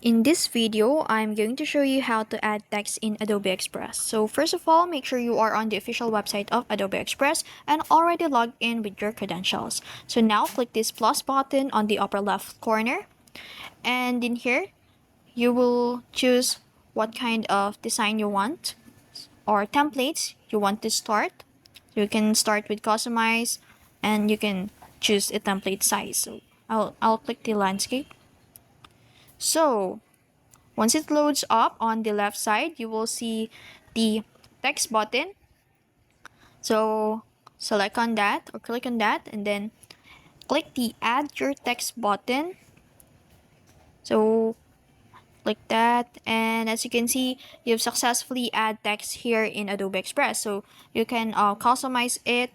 In this video, I'm going to show you how to add text in Adobe Express. So first of all, make sure you are on the official website of Adobe Express and already logged in with your credentials. So now click this plus button on the upper left corner. And in here, you will choose what kind of design you want or templates you want to start. So you can start with customize and you can choose a template size. So I'll click the landscape. So once it loads up on the left side, you will see the text button. So select on that or click on that and then click the add your text button. So click that, and as you can see, you've successfully add text here in Adobe Express. So you can customize it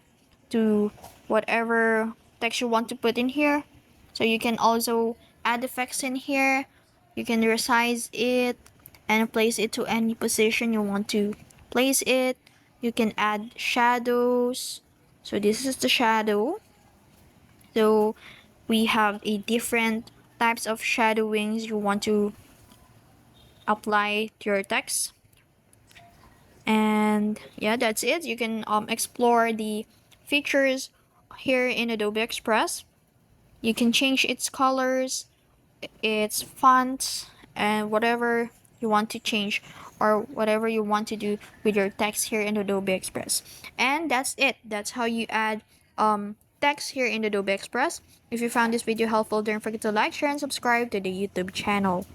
to whatever text you want to put in here. So you can also add effects in here. You can resize it and place it to any position you want to place it. You can add shadows. So this is the shadow. So we have a different types of shadowings you want to apply to your text. And yeah, that's it. You can explore the features here in Adobe Express. You can change its colors, its fonts, and whatever you want to change or whatever you want to do with your text here in Adobe Express. And that's it. That's how you add text here in Adobe Express. If you found this video helpful, don't forget to like, share, and subscribe to the YouTube channel.